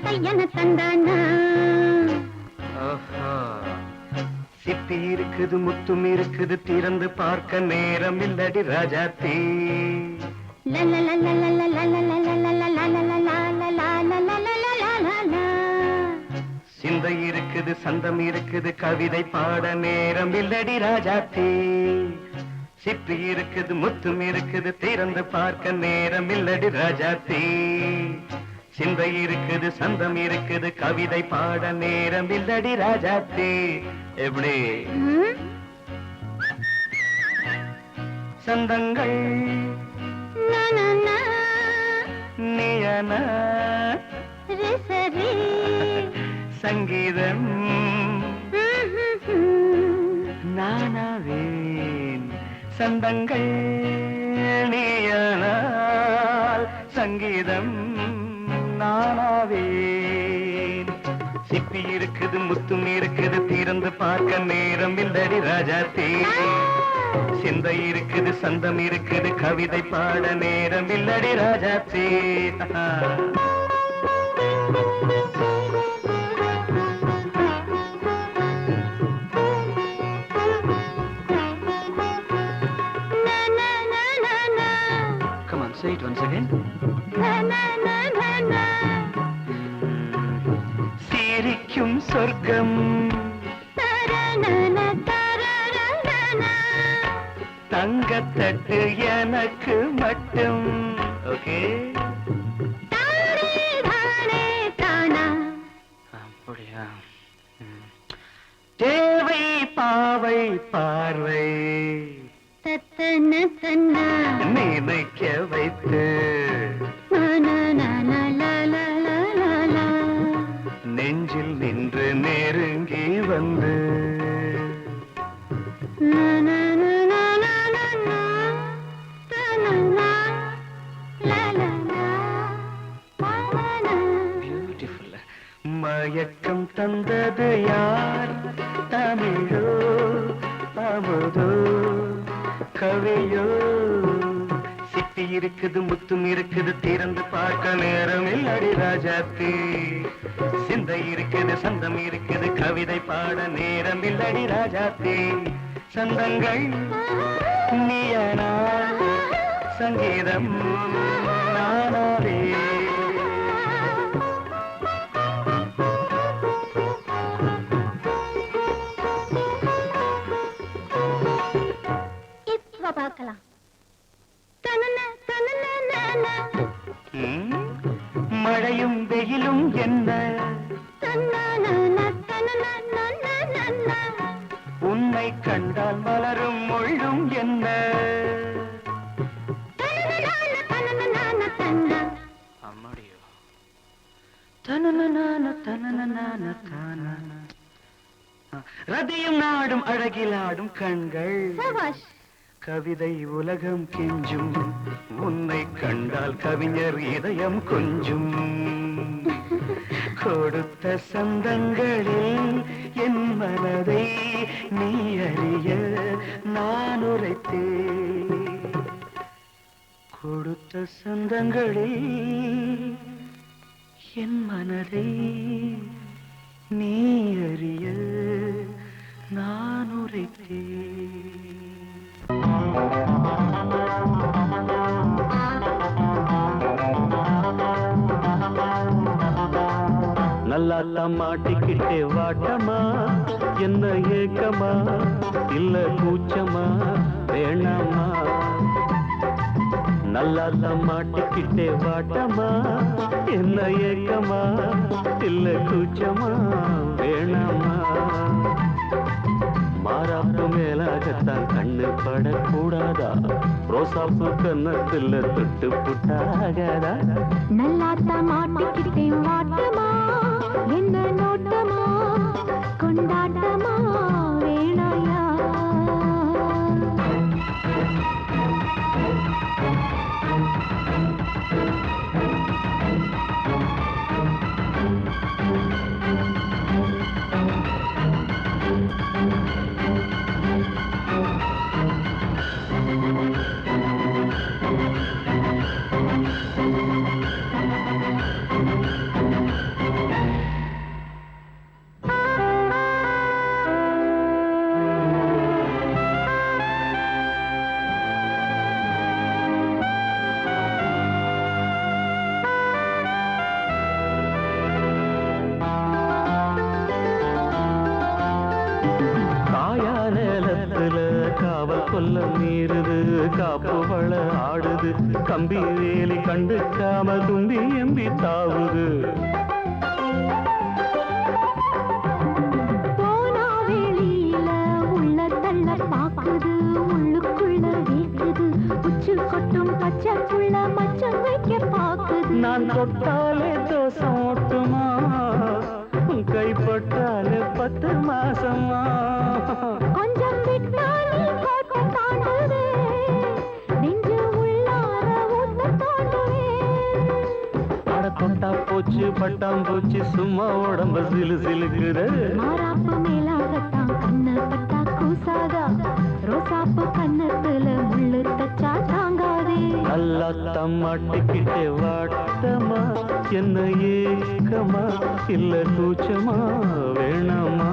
கையன தந்தானா சிப்பி இருக்குது முத்தும் இருக்குது திறந்து பார்க்க நேரம் இல்லடி ராஜாத்தே சிந்தை இருக்குது சந்தம் இருக்குது கவிதை பாட நேரம் இல்லடி ராஜாத்தே சிப்பி இருக்குது முத்தும் இருக்குது திறந்து பார்க்க நேரம் இல்லடி ராஜாத்தே சிந்தை இருக்குது சந்தம் இருக்குது கவிதை பாட நேரம் இல்லடி ராஜாத்தே எப்படி சந்தங்கள் நீயன சங்கீதம் நானாவேன் சந்தங்கள் நீயனால் சங்கீதம் நானாவேன் சிப்பி இருக்குது முத்தும் இருக்குது திறந்து பார்க்க நேரம் இல்லடி ராஜாத்தே சிந்தை இருக்குது சந்தம் இருக்குது கவிதை பாட நேரம் இல்லடி ராஜாத்தே Come on, say it once again. சிரிக்கும் சொர்க்கம் தங்கத்தட்டு எனக்கு மட்டும் ஓகே அப்படியா தேவை பாவை பார்வை நினைக்க வைத்து நெஞ்சில் நின்று நெருங்கி வந்து மயக்கம் தந்தது யார் தமிழோ அமுதோ கவியோ சிப்பி இருக்குது முத்தும் இருக்குது திறந்து பார்க்க நேரம் இல்லடி ராஜாத்தே சிந்தை இருக்குது சந்தம் இருக்குது கவிதை பாட நேரம் இல்லடி ராஜாத்தே சந்தங்கள் நீயனா சங்கீதம் நானாவே பார்க்கலாம் மழையும் வெயிலும் என்ன உன்னை கண்டால் மலரும் மொழியும் என்ன அம்மாடியோ ரதியும் நாடும் அழகிலாடும் கண்கள் கவிதை உலகம் கெஞ்சும் உன்னை கண்டால் கவிஞர் இதயம் கொஞ்சும் கொடுத்த சந்தங்களில் என் மனதை நீ அறிய நான் உரைத்தேன் கொடுத்த சந்தங்களில் என் மனதை நீ அறிய நான் உரைத்தேன் நல்லா மாட்டிக்கிட்டே வாட்டமா என்ன ஏக்கமா இல்ல கூச்சமா வேணாமா நல்லா மாட்டிக்கிட்டே வாட்டமா என்ன ஏக்கமா இல்ல கூச்சமா வேணாமா மாறாப்பு மேலாகத்தான் கண்ணு படக்கூடாதா ரோசாப்பு கன்னத்துல தொட்டு புட்டாகாதா நல்லாத்தா மாட்டிக்கிட்டே வாட்டமா என்ன நோட்டமா கொண்டாட்டமா வேணாயா காவல் கொல்ல மீறுது காப்பு வள ஆடுது கம்பி வேலி கண்டுக்காம தும்பி எம்பி தாவுது போனா வெளியில உள்ள தள்ள பாக்குது உள்ளுக்குள்ள வீக்குது உச்சு கொட்டும் பச்சை புள்ள மச்சம் வைக்க பாக்குது நான் தொட்டாலே தோசம் ஓட்டுமா கைப்பட்டாலே 10 மாசமா கொஞ்சம் விட்டாலே கோட்டை தாண்டுவே நெஞ்சு உள்ளார ஊத்த தாண்டுவே அட தொட்டா போச்சு பட்டாம் போச்சு சும்மா உடம்ப சிலு சிலுக்குற மாறாப்பு மேலாகத்தான் கண்ண பட்டா கூசாதா ரோசாப்பு கண்ணத்துல முள்ளு தச்சா தாங்காதே நல்லா தம்மாட்டிக்கிட்டே வாட்டமா என்ன ஏக்கமா இல்ல கூச்சமா வேணாமா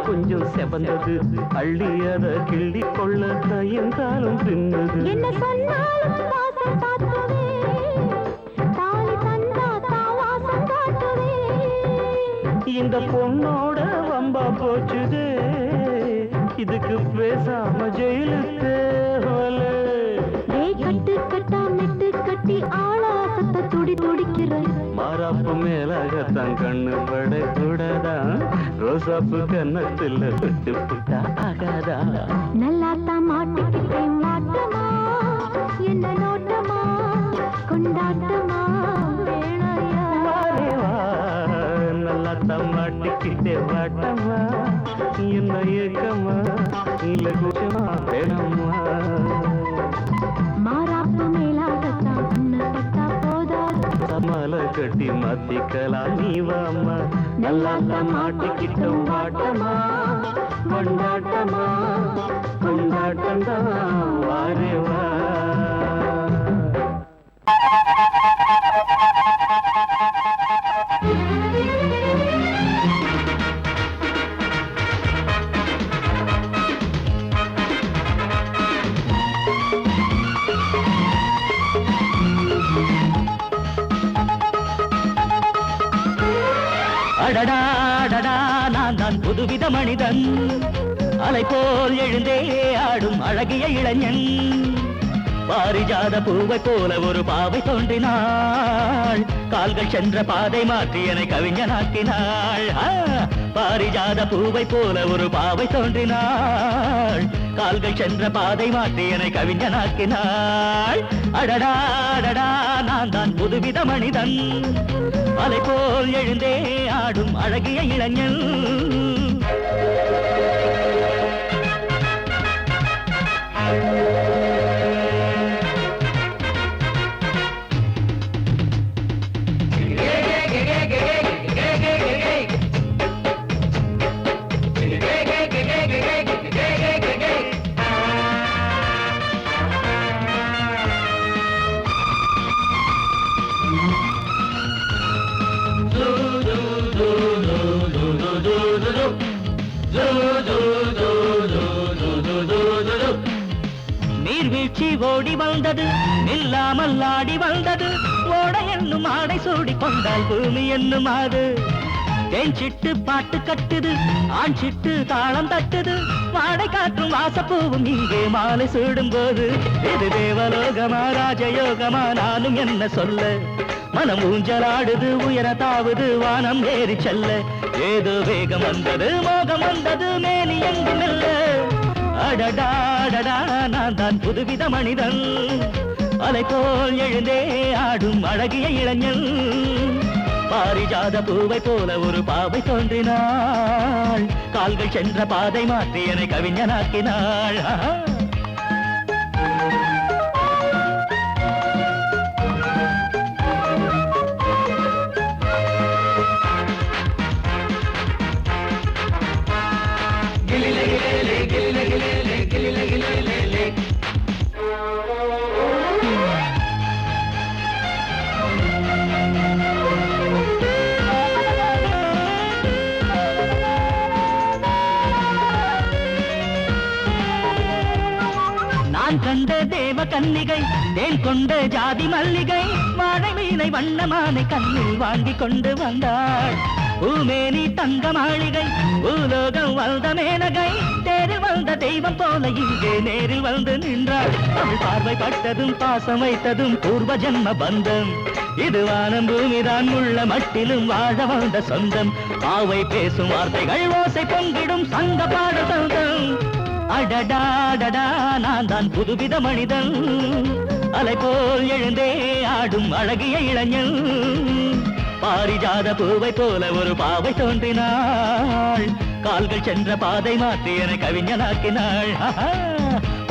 கொஞ்சம் செவந்தது அள்ளி அத கிள்ளி கொள்ள கையந்தாலும் பின்னது என்ன சொன்னாலும் வாசம் பார்க்கவே தாலி தந்தா தாவாசம் காட்டுவே இந்த பொண்ணோட வம்பா போச்சுதே இதுக்கு பேசாம ஜெயிலுக்கு கட்டு கட்டா மெட்டு கட்டி ஆளாசத்தை துடி துடிக்கிற மாறாப்பு மேலாகத்தான் கண்ணு பட கூடாதான் ரோசாப்பு கன்னத்துல விட்டு புட்டா ஆகாதா நல்லாத்தான் மாட்டிக்கிட்டேன் மாட்டமா என்ன நோட்டமா கொண்டாட்டமா வேணையா நல்லாத்தான் மாட்டிக்கிட்டே வாட்டமா என்ன ஏக்கமா இல்ல கூச்சமா வேணாமா மாறாப்பு மேலாகத்தான் உன்னப்பட்டா போதாது மலை கட்டி மாத்திக்கலாம் நீ வாமா நல்லாத்தான் மாட்டிக்கிட்ட வாட்டமா கொண்டாட்டமா கொண்டாட்டம்தான் வாரேவா அடடா அடடா நான் தான் புதுவித மனிதன் அலை போல் எழுந்தே ஆடும் அழகிய இளைஞன் பாரிஜாத பூவை போல ஒரு பாவை தோன்றினாள் கால்கள் சென்ற பாதை மாற்றி என்னை கவிஞனாக்கினாள் பாரிஜாத பூவை போல ஒரு பாவை தோன்றினாள் கால்கள் சென்ற பாதை மாற்றி என்னை கவிஞனாக்கினாள் அடடா அடடா நான் தான் புதுவித மனிதன் அலை போல் எழுந்தே ஆடும் அழகிய இளைஞன் நீர்வீழ்ச்சி ஓடி வந்தது நில்லாமல் ஆடி வந்தது ஓட என்னும் ஆடை சூடி கொண்டால் பூமி என்னும் ஆடு தேன் சிட்டு பாட்டு கட்டுது ஆண் சிட்டு தாளம் தட்டுது வாடை காற்றும் வாசப்பூவும் இங்கே மாலை சூடும் போது இது தேவலோகமா ராஜயோகமா நானும் என்ன சொல்ல மனம் ஊஞ்சலாடுது உயர தாவது வானம் ஏறி செல்ல ஏதோ வேகம் வந்தது மோகம் வந்தது மேனி எங்கும் இல்ல அடடா அடடா நான் தான் புதுவித மனிதன் அலை போல் எழுந்தே ஆடும் அழகிய இளைஞன் பாரிஜாத பூவை போல ஒரு பாவை தோன்றினாள் கால்கள் சென்ற பாதை மாற்றி என்னை கவிஞனாக்கினாள் நான் கண்ட தேவ கன்னிகை தேன் கொண்ட ஜாதி மல்லிகை வாழை மீனை வண்ணமானை கண்ணில் வாங்கி கொண்டு வந்தாள் பூமேனி தங்க மாளிகை பூலோகம் வந்த மேனகை தேரில் வந்த தெய்வம் போல இங்கே நேரில் வந்து நின்றாள் அவள் பார்வை பட்டதும் பாசம் வைத்ததும் பூர்வ ஜன்ம பந்தம் இது வானம் பூமிதான் உள்ள மட்டிலும் வாழ வந்த சொந்தம் பாவை பேசும் வார்த்தைகள் ஓசை பொங்கிடும் சங்க பாட சொந்தம் அடடாடடா நான் தான் புதுவித மனிதன் அலை போல் எழுந்தே ஆடும் அழகிய இளைஞன் பாரிஜாத பூவை போல ஒரு பாவை தோன்றினாள் கால்கள் சென்ற பாதை மாற்றி என கவிஞனாக்கினாள்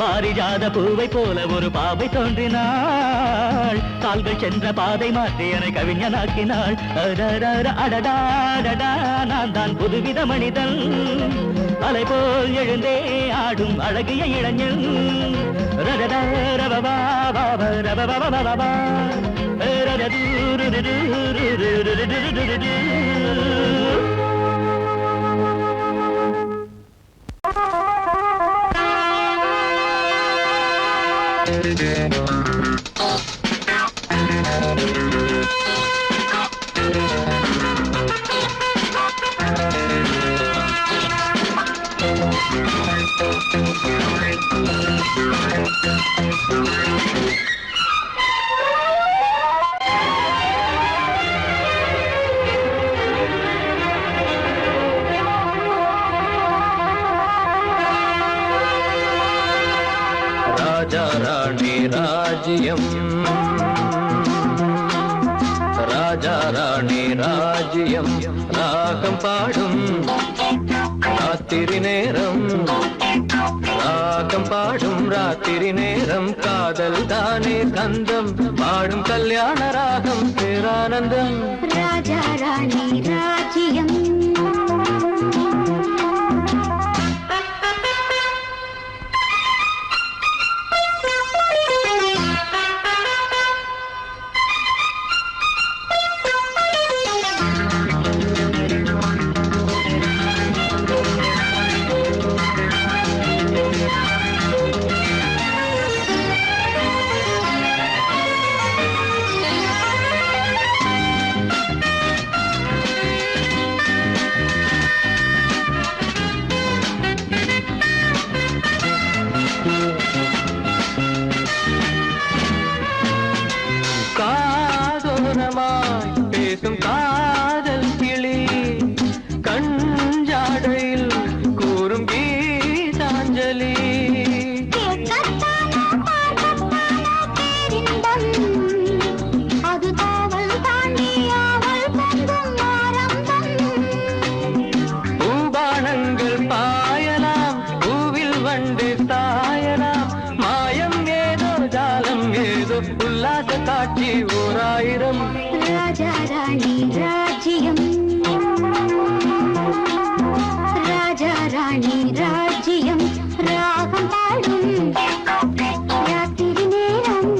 பாரிஜாத பூவை போல ஒரு பாவை தோன்றினாள் கால்கள் சென்ற பாதை மாற்றி என கவிஞனாக்கினாள் அடடாடடா நான் தான் புதுவித மனிதன் அலை போல் எழுந்தே ஆடும் அழகிய இளைஞன் ராஜா ராணி ராஜ்யம் ராஜா ராணி ராஜ்யம் ராகம் பாடும் ராத்திரி நேரம் ராகம் பாடும் ராத்திரி நேரம் காதல் தானே கந்தம் பாடும் கல்யாண ராகம் பேரானந்தம் ராஜா ராணி ராஜ்யம் பேசும் காதல் கிளி கஞ்சாடையில் கூறும் கீதாஞ்சலி அது காவல் தாண்டி அவள் பொங்கும் ஆரம்பம் பூபானங்கள் பாயலாம் பூவில் வண்டு தாயலாம் மாயம் ஏதோ ஜாலம் ஏதோ உல்லாச காட்சி ஓராயிரம் ராஜா ராணி ராஜ்யம் ராஜா ராணி ராஜ்யம் ராகம் பாடும் ராத்திரி நேரம்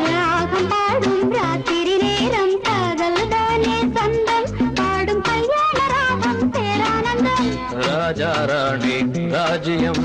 ராகம் பாடும் ராத்திரி நேரம் காதல் தானே சொந்தம் பாடும் கல்யாண ராகம் பேரானந்தம் ராஜா ராணி ராஜ்யம்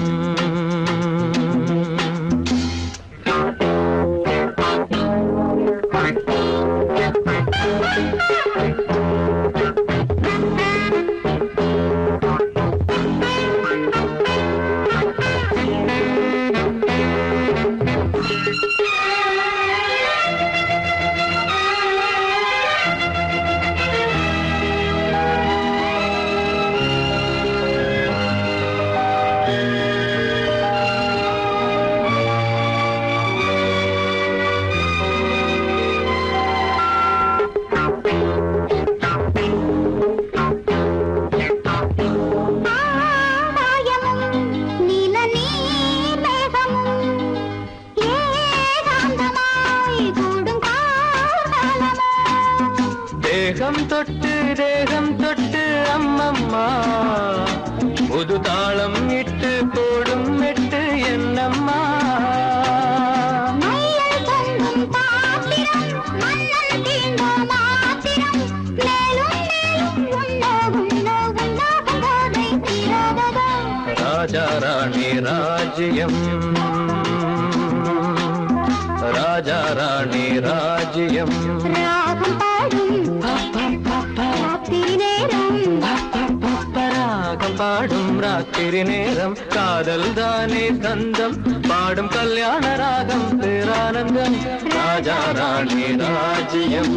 தேகம் தொட்டு அம்மம்மா புது தாளம் இட்டு போடும் மெட்டு என்னம்மா ராஜா ராணி ராஜ்யம் ராஜா ராணி ராஜ்யம் ராகம் பாடும் ராத்திரி நேரம் காதல் தானே கந்தம் பாடும் கல்யாண ராகம் பேரானந்தம் ராஜா ராணி ராஜ்யம்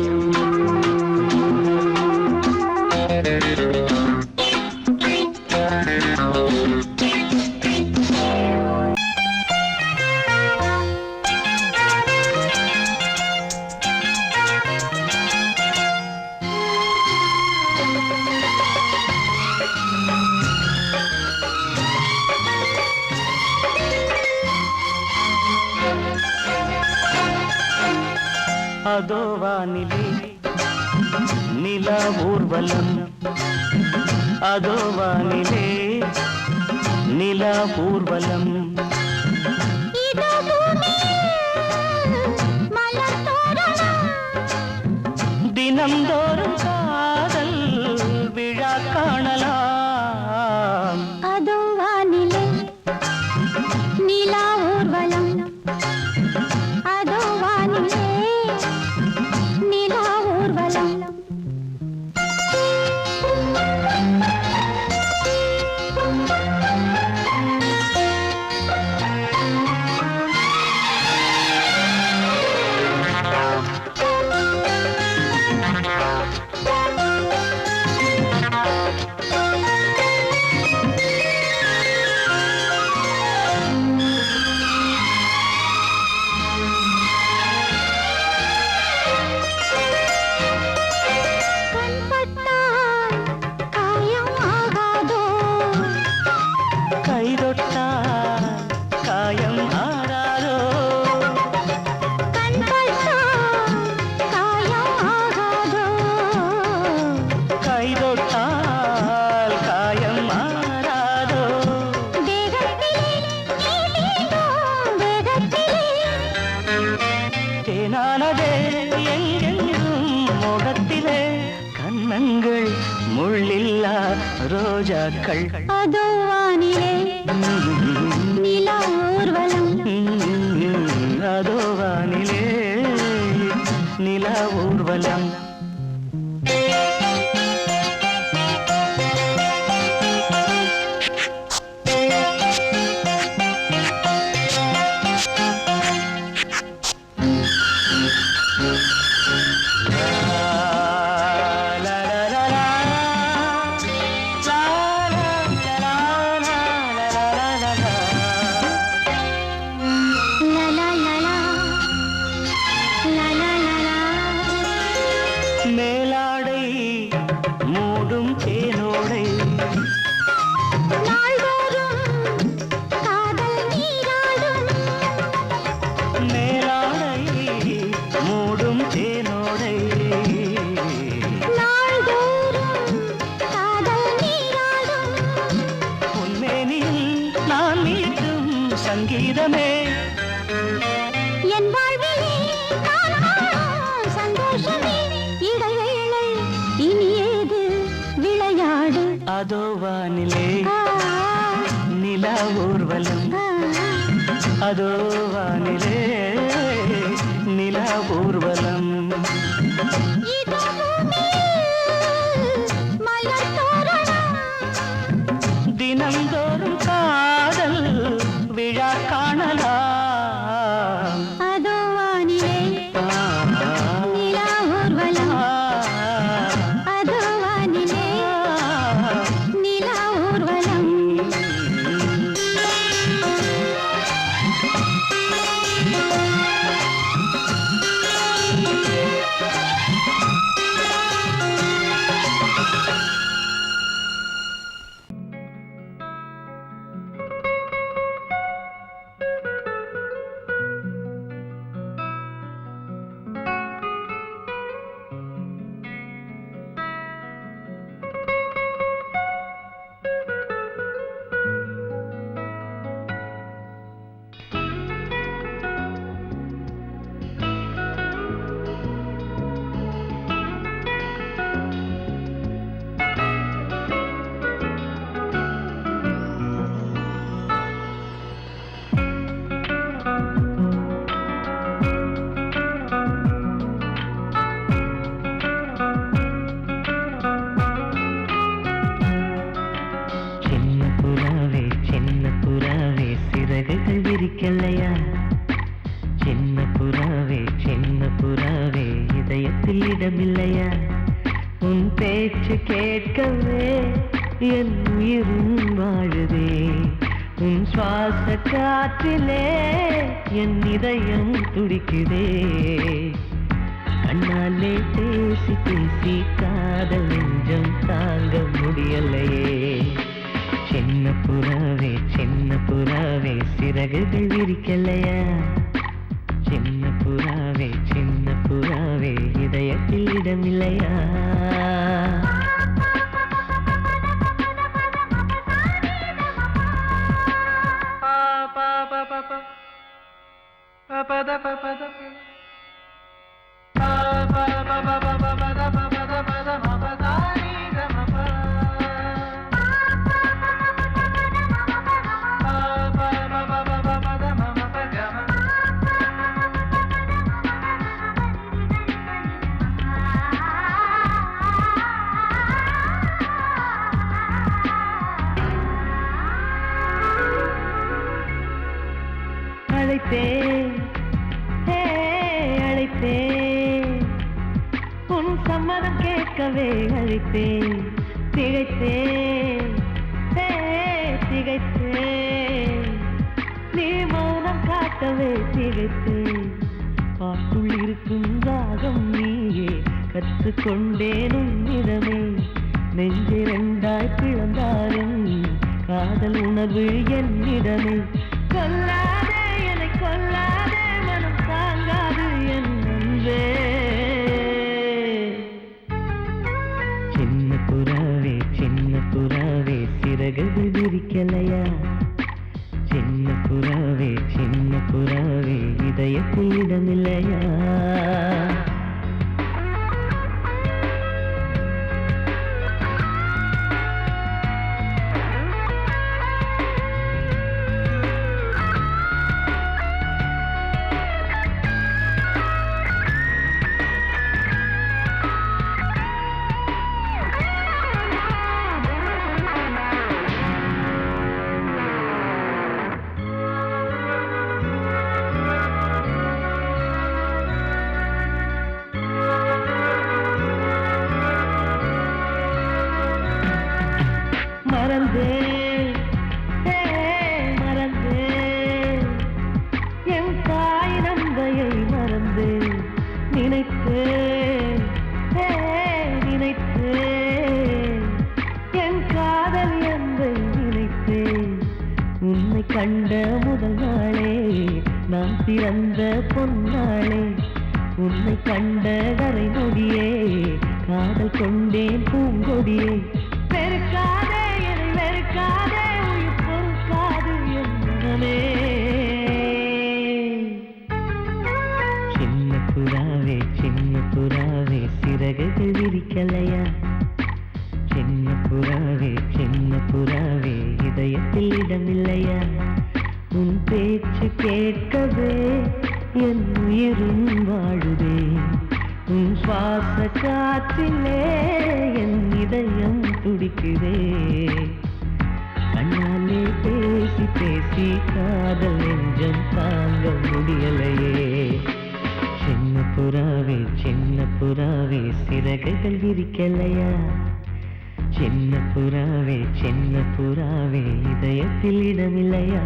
அதோ வானிலே நிலா ஊர்வலம் அதோ வானிலே நிலா ஊர்வலம் தினம்தோறும் காதல் விழா காணலாம் அதோ வானிலே நிலா ஊர்வலம் அதோ வானிலே நிலா ஊர்வலம் முள்ளில்லா ரோஜாக்கள் அதோ வானிலே நிலா ஊர்வலம் அதோ வானிலே நிலா ஊர்வலம் மேலாடை மூடும் தேனோடை மேலாடை மூடும் தேனோடை உன்மேனில் நான் மீட்டும் சங்கீதமே என் வாழ்விலே சந்தோஷமே இடைவேளை இனியேது விளையாடு அதோ வானிலே நிலா ஊர்வலம் அதோ வானிலே நிலா ஊர்வலம் தினம்தோறும் காதல் விழா காணலாம் அதோ வானிலே நிலா ஊர்வலம் அதோ வானிலே நிலா ஊர்வலம் விரிக்கலையா சின்ன புறாவே இதயத்தில் இடமில்லையா உன் பேச்சு கேட்கவே என் உயிரும் வாழுதே உன் சுவாச காற்றிலே என் இதயம் துடிக்குதே கண்ணாலே பேசி பேசி காதல் நெஞ்சம் தாங்க முடியலையே சின்ன புறாவே சிறகுகள் விரிக்கலையா சின்ன புறாவே இதயத்தில் இடமில்லையா அழைத்தேன் உன் சம்மதம் கேட்கவே அழைத்தேன் திகைத்தேன் நீ மௌனம் காட்டவே திகைத்தேன் பாட்டுள் இருக்கும் ராகம் நீயே கற்றுக்கொண்டேன் உன்னிடமே நெஞ்சிரண்டாய் பிளந்தாலும் காதல் உணர்வு என்னிடமே கொல்லாதே என்னை கொல்லாதே மனம் தாங்காது என் அன்பே சின்ன புறாவே சிறகுகள் விரிக்கலையா சின்ன புறாவே இதயத்தில் இடமில்லையா மறந்தேன் என் தாய் நம்பையை மறந்தேன் நினைத்தேன் என் காதல் என்பை நினைத்தேன் உன்னை கண்ட முதல் நாளே நான் பிறந்த பொன்னாளே உன்னை கண்ட கரை நொடியே காதல் கொண்டேன் பூங்கொடியே வெறுக்காதே உயிர் பொறுக்காது என் மனமே சின்ன புறாவே சிறகுகள் விரிக்கலையா சின்ன புறாவே இதயத்தில் இடமில்லையா உன் பேச்சு கேட்கவே என் உயிரும் வாழுதே உன் சுவாச காற்றிலே என் இதயம் துடிக்குதே கண்ணாலே பேசி பேசி காதல் நெஞ்சம் தாங்க முடியலையே சின்ன புறாவே சிறகுகள் விரிக்கலையா சின்ன புறாவே இதயத்தில் இடமில்லையா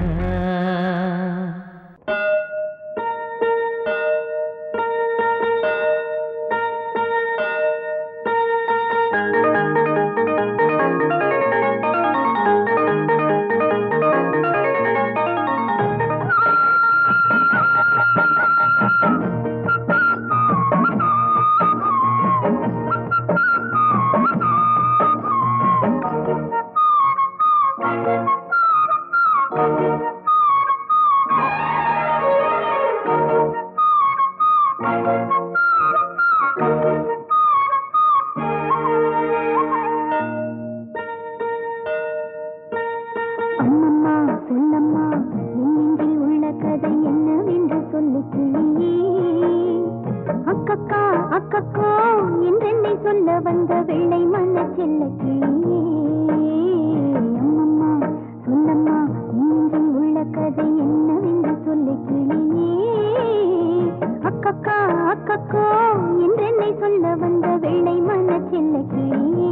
கதை என்னவென்று அக்கக்கா அக்கக்கோ என்றென்னை சொல்ல வந்த வெள்ளை மன செல்ல கிளியே.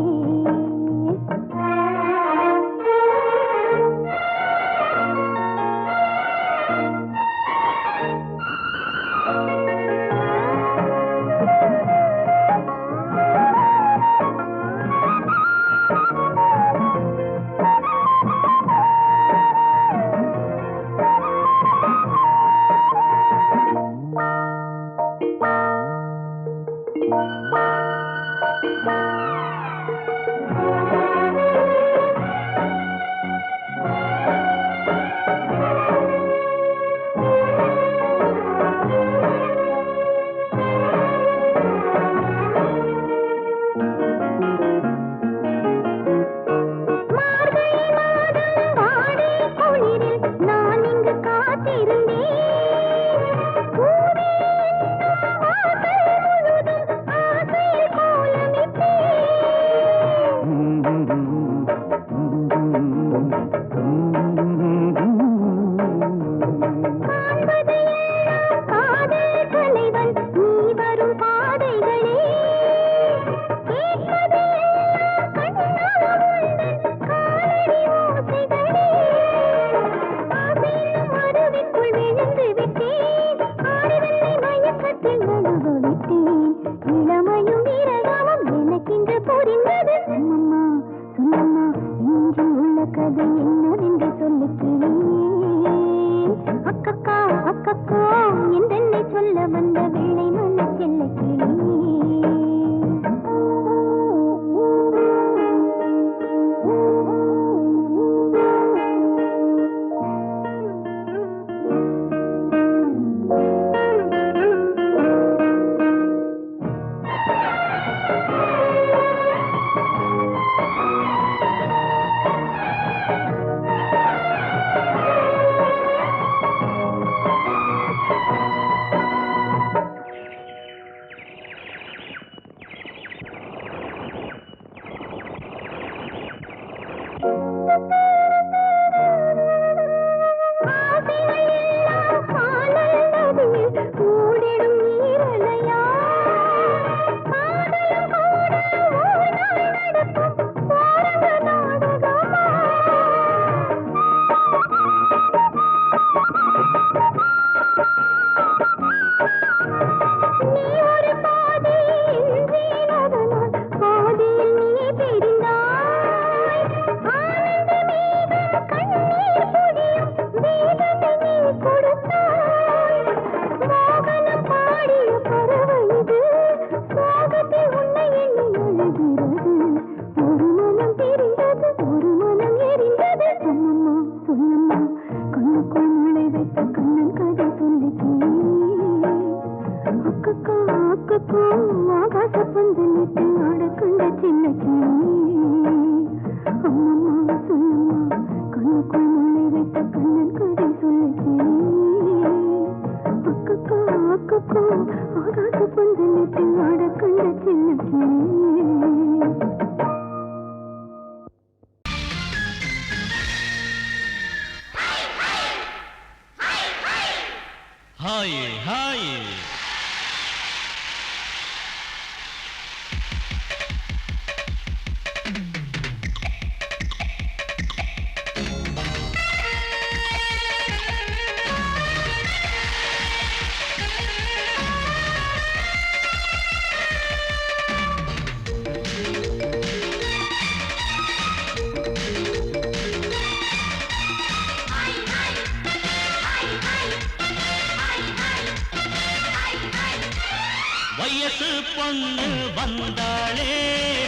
வயசு பொண்ணு வந்தாளே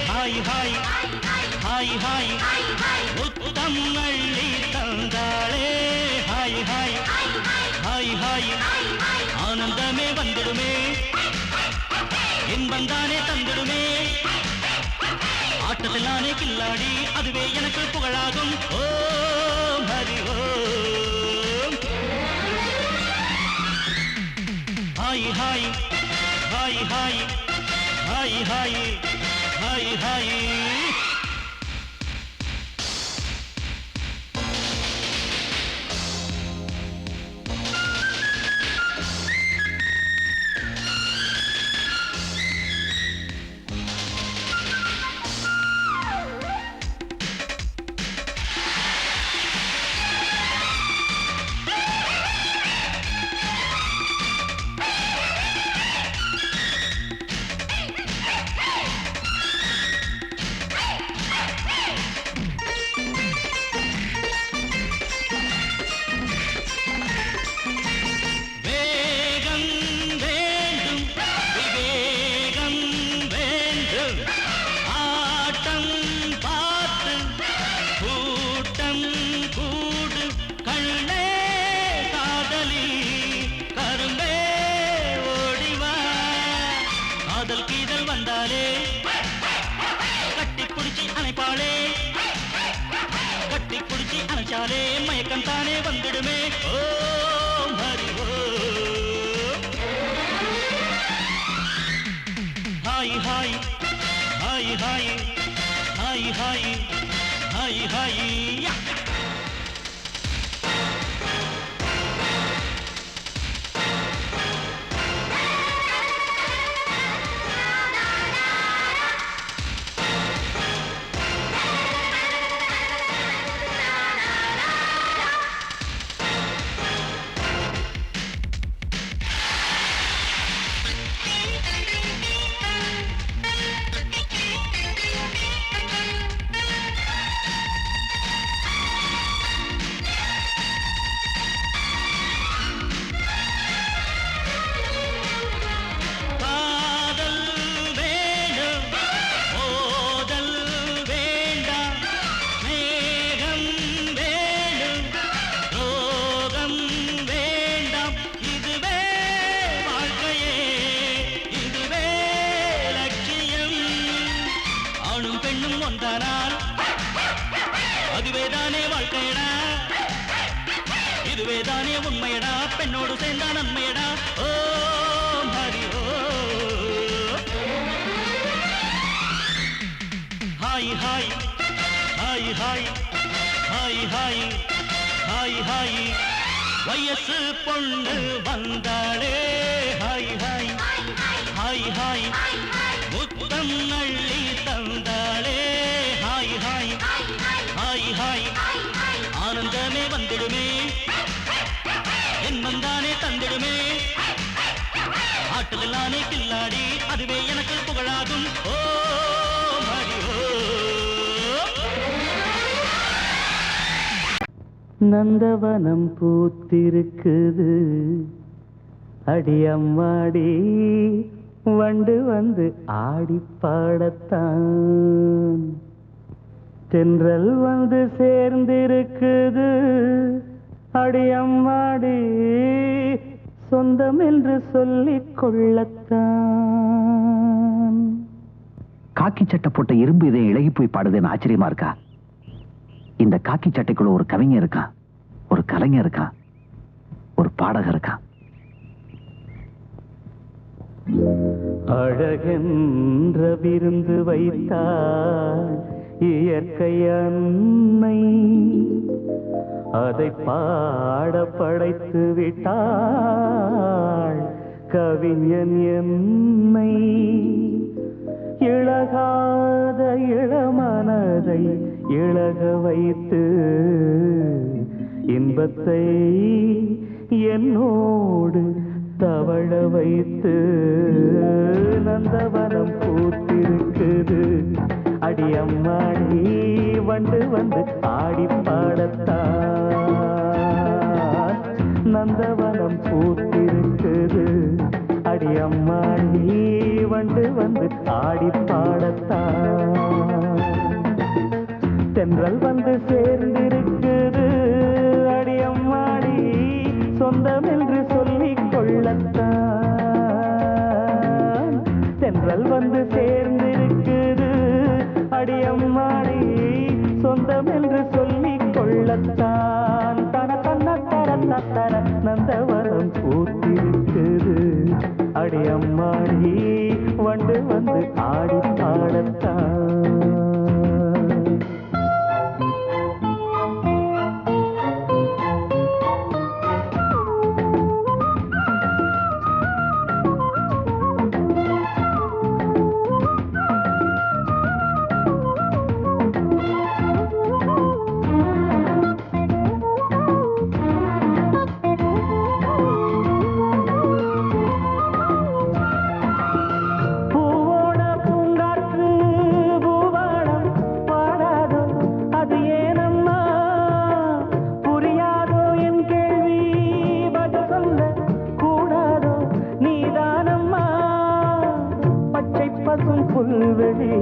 ஹாய் ஹாய் ஹாய் ஹாய் முத்தம் அள்ளி தந்தாளே ஹாய் ஹாய் ஹாய் ஹாய் ஆனந்தமே வந்துடுமே இன்பந்தானே தந்துடுமே ஆட்டத்தில் நானே கில்லாடி அதுவே எனக்கு புகழாகும் Om Hari Om hi hi hi hi hi hi hi hi வந்தாலே கட்டி பிடிச்சி அணைப்பாளே கட்டி பிடிச்சி அணைச்சாலே மயக்கம் தானே வந்துடுமே ஓ ஹரி ஓ hi hi hi hi hi hi hi hi அதுவேதானே வாழ்க்கையடா இதுவேதானே உண்மையடா பெண்ணோடு சேர்ந்தா நன்மையடா ஓ ஹரி ஓ hi hi hi hi hi hi hi hi வயசு பொண்ணு வந்தாளே ஹாய் ஹாய் ஹாய் ஹாய் முத்தம் அள்ளி தந்தாளே ஹாய் ஹாய் ஹாய் ஹாய் ஆனந்தமே வந்துடுமே என் வந்தானே தந்திடுமே ஆட்டுதலானே கில்லாடி அதுவே எனக்கு புகழாகும் ஓ ஹரி ஓ நந்தவனம் பூத்திருக்குது அடியம்மாடி வண்டு வந்து ஆடி பாடத்தான் தென்றல் வந்து சேர்ந்திருக்குது அடியம்மாடி சொந்தம் என்று சொல்லிக் கொள்ளத்தான். காக்கி சட்டை போட்ட இரும்பு இதை இழகி போய் பாடுதுன்னு ஆச்சரியமா இருக்கா? இந்த காக்கி சட்டைக்குள்ள ஒரு கவிஞர் இருக்கான், ஒரு கலைஞர் இருக்கான், ஒரு பாடகர் இருக்கான். அழகென்ற விருந்து வைத்தாள் இயற்கை அன்னை, அதை பாட படைத்து விட்டாள் கவிஞன் என்னை. இழகாத இளமனதை இழக வைத்து இன்பத்தை என்னோடு தவழ வைத்து நந்தவனம் பூத்திருக்குது அடியம்மாடி வண்டு வந்து ஆடி பாடத்தான். நந்தவனம் பூத்திருக்குது அடியம்மாடி வண்டு வந்து ஆடி பாடத்தான். தென்றல் வந்து சேர்ந்திருக்குது அடியம்மாடி சொந்தம் என்று சொல்லிக் கொள்ளத்தான். தென்றல் வந்து சேர்ந்திருக்குது அடியம்மாடி சொந்தம் என்று சொல்லிக் கொள்ளத்தான். தன தன்ன தர தர நந்தவனம் பூத்திருக்குது அடியம்மாடி வண்டு வந்து ஆடி பாடத்தான். புல்வெளி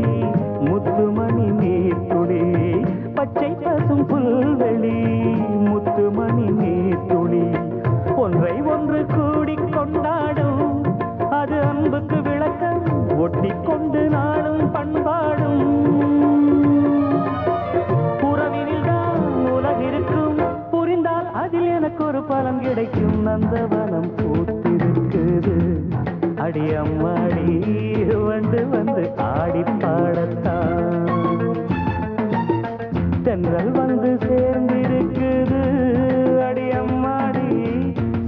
முத்துமணி நீர்த்துளி, பச்சை பசும் புல்வெளி முத்துமணி நீர்த்துளி, ஒன்றை ஒன்று கூடி கொண்டாடும் அது அன்புக்கு விளக்கம். ஒட்டி கொண்டு நாளும் பண்பாடும் உறவினில் தான் உலகிருக்கும் புரிந்தால் அதில் எனக்கு ஒரு பலன் கிடைக்கும் நந்தவனம் பூத்திருக்குது அடி அம்மாடி வந்து ஆடி பாடத்தான் தென்றல் வந்து சேர்ந்திருக்குது அடி அம்மாடி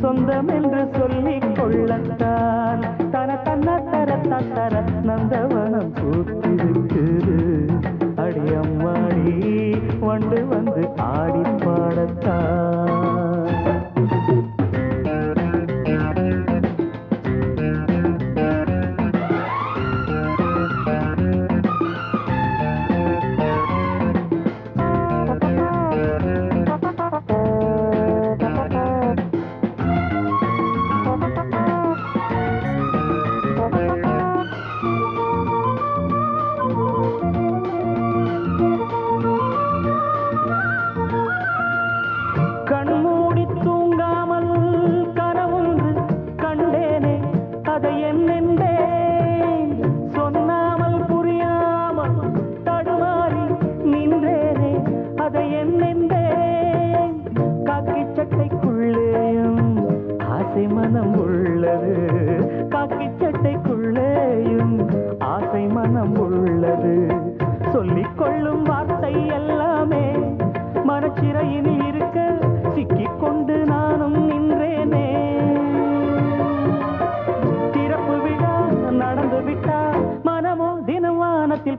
சொந்தம் என்று சொல்லிக் கொள்ளத்தான் தர தன்ன தர நந்தவனம் பூத்திருக்குது அடி அம்மாடி வந்து ஆடி பாடத்தான்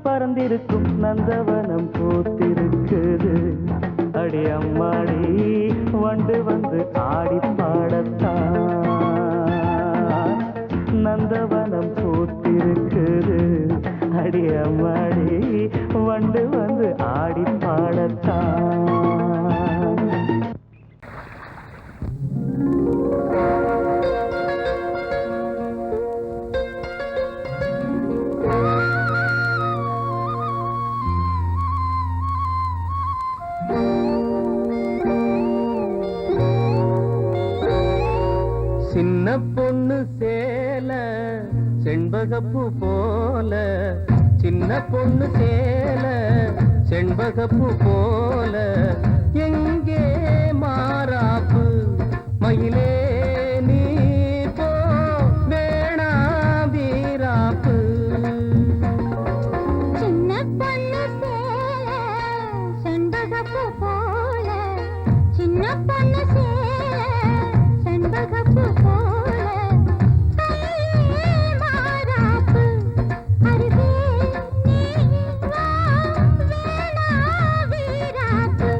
பறந்திருக்கும் நந்தவனம் பூத்திருக்குது அடி அம்மாடி வந்து ஆடி பாடத்தான் நந்தவனம் பூத்திருக்குது அடி அம்மாடி வந்து ஆடி பாடத்தான் சின்ன பொண்ணு சேல செண்பகப்பூ போல சின்ன பொண்ணு சேல செண்பகப்பூ போல எங்கே மாறாப்பு மயிலே நீ போ வேணா வீராப்பு சின்ன பொண்ணு சேல செண்பகப்பூ போல சின்ன பொண்ணு சேல செண்பகப்பூ போல மாறாப்பு அருகே நீ வா வேணா வீராப்பு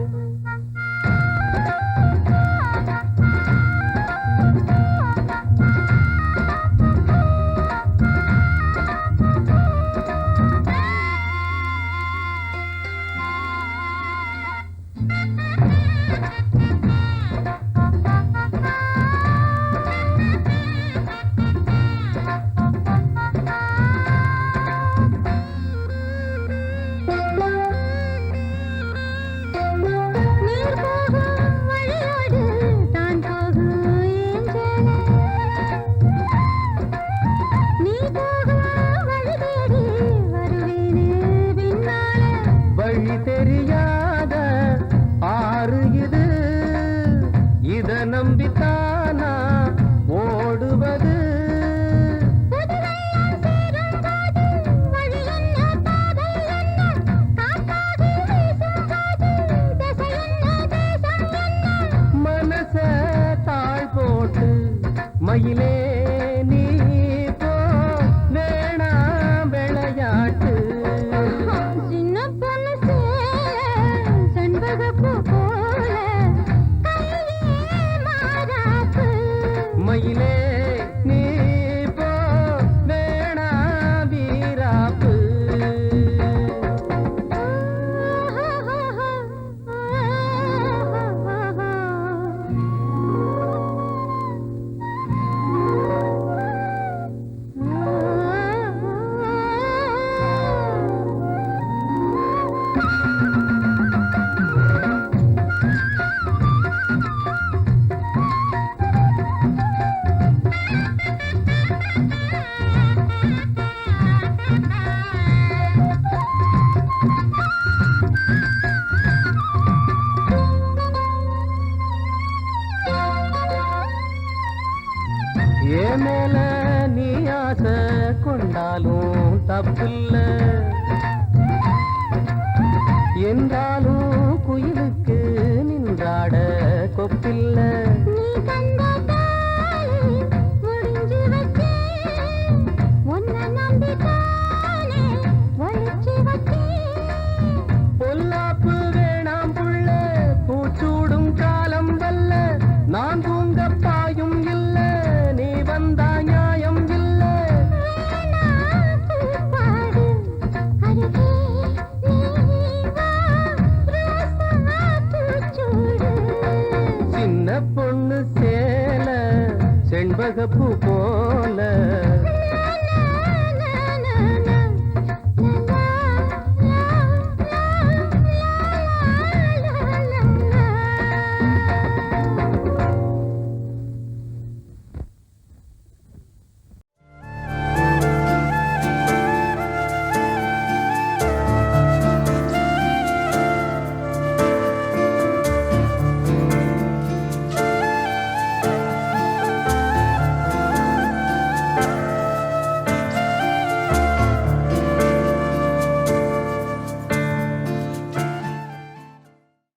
என்றாலும்